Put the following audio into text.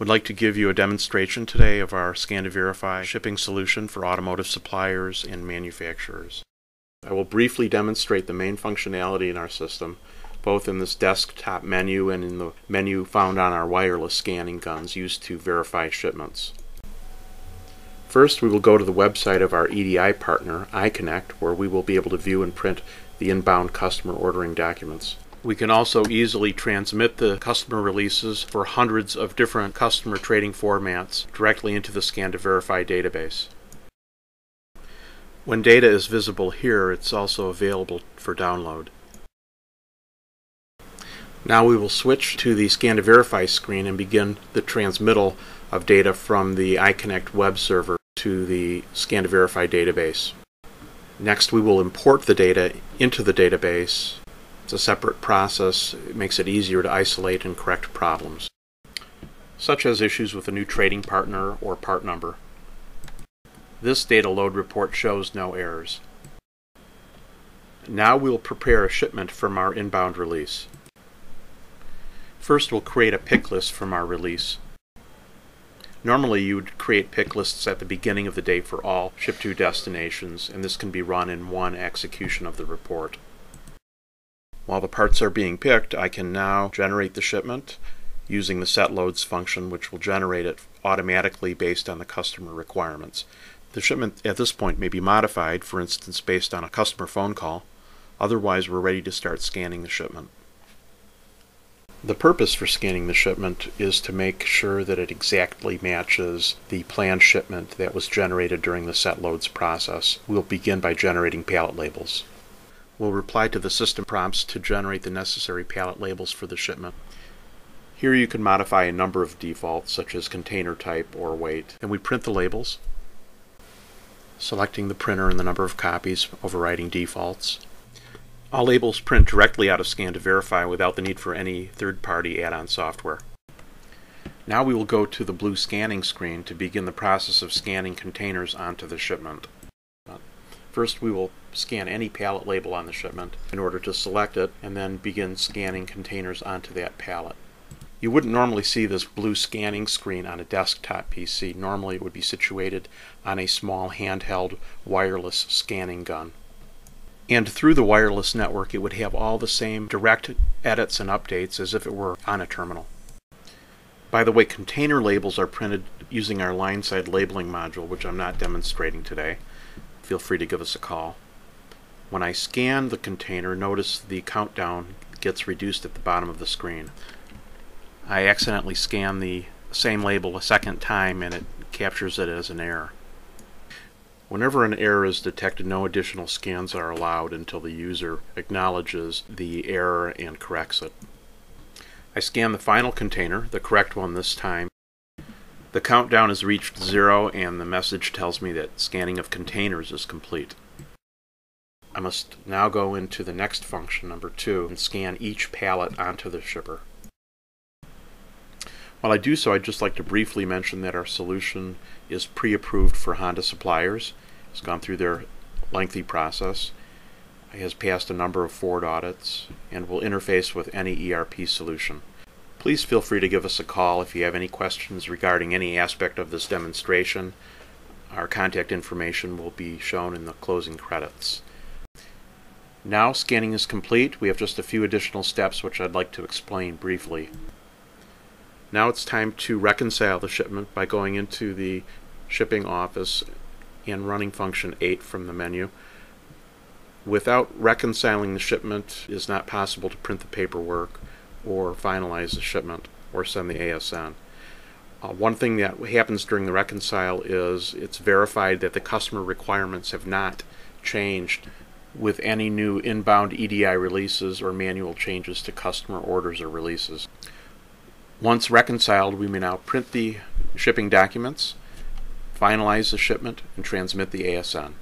Would like to give you a demonstration today of our ScanToVerify shipping solution for automotive suppliers and manufacturers. I will briefly demonstrate the main functionality in our system, both in this desktop menu and in the menu found on our wireless scanning guns used to verify shipments. First, we will go to the website of our EDI partner, iConnect, where we will be able to view and print the inbound customer ordering documents. We can also easily transmit the customer releases for hundreds of different customer trading formats directly into the ScanToVerify database. When data is visible here, it's also available for download. Now we will switch to the ScanToVerify screen and begin the transmittal of data from the iConnect web server to the ScanToVerify database. Next, we will import the data into the database. It's a separate process. It makes it easier to isolate and correct problems, such as issues with a new trading partner or part number. This data load report shows no errors. Now we will prepare a shipment from our inbound release. First, we'll create a pick list from our release. Normally, you would create pick lists at the beginning of the day for all ship-to destinations, and this can be run in one execution of the report. While the parts are being picked, I can now generate the shipment using the setLoads function, which will generate it automatically based on the customer requirements. The shipment at this point may be modified, for instance based on a customer phone call. Otherwise, we're ready to start scanning the shipment. The purpose for scanning the shipment is to make sure that it exactly matches the planned shipment that was generated during the setLoads process. We'll begin by generating pallet labels. We'll reply to the system prompts to generate the necessary pallet labels for the shipment. Here you can modify a number of defaults, such as container type or weight, and we print the labels, selecting the printer and the number of copies, overriding defaults. All labels print directly out of ScanToVerify without the need for any third-party add-on software. Now we will go to the blue scanning screen to begin the process of scanning containers onto the shipment. First, we will scan any pallet label on the shipment in order to select it, and then begin scanning containers onto that pallet. You wouldn't normally see this blue scanning screen on a desktop PC. Normally it would be situated on a small handheld wireless scanning gun. And through the wireless network, it would have all the same direct edits and updates as if it were on a terminal. By the way, container labels are printed using our line-side labeling module, which I'm not demonstrating today. Feel free to give us a call. When I scan the container, notice the countdown gets reduced at the bottom of the screen. I accidentally scan the same label a second time and it captures it as an error. Whenever an error is detected, no additional scans are allowed until the user acknowledges the error and corrects it. I scan the final container, the correct one this time. The countdown has reached 0 and the message tells me that scanning of containers is complete. I must now go into the next function, number 2, and scan each pallet onto the shipper. While I do so, I'd just like to briefly mention that our solution is pre-approved for Honda suppliers. It's gone through their lengthy process. It has passed a number of Ford audits and will interface with any ERP solution. Please feel free to give us a call if you have any questions regarding any aspect of this demonstration. Our contact information will be shown in the closing credits. Now scanning is complete. We have just a few additional steps which I'd like to explain briefly. Now it's time to reconcile the shipment by going into the shipping office and running function 8 from the menu. Without reconciling the shipment, it is not possible to print the paperwork or finalize the shipment or send the ASN. One thing that happens during the reconcile is it's verified that the customer requirements have not changed with any new inbound EDI releases or manual changes to customer orders or releases. Once reconciled, we may now print the shipping documents, finalize the shipment, and transmit the ASN.